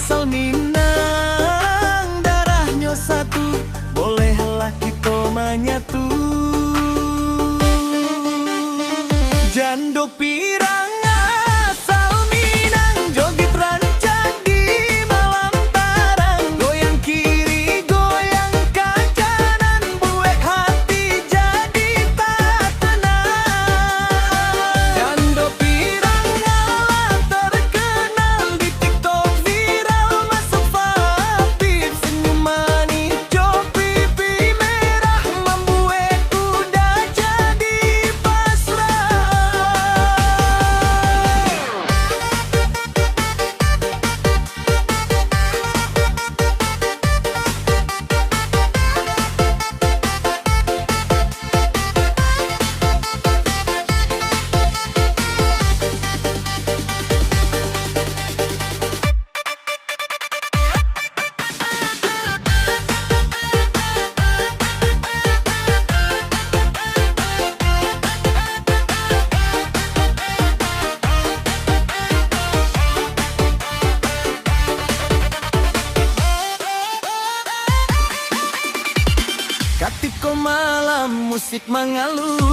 asal Minang, darahnya satu, bolehlah kita menyatu. Jando pirang asal Minang, joget rancak di malam tarang, goyang kiri goyang ke kanan, buat hati jadi tak tenang. Jando pirang ala terkenal di TikTok, viral masuk vapip, senyum manis jo pipi merah, membuat kuda jadi pasrah. Ketika malam musik mengalun,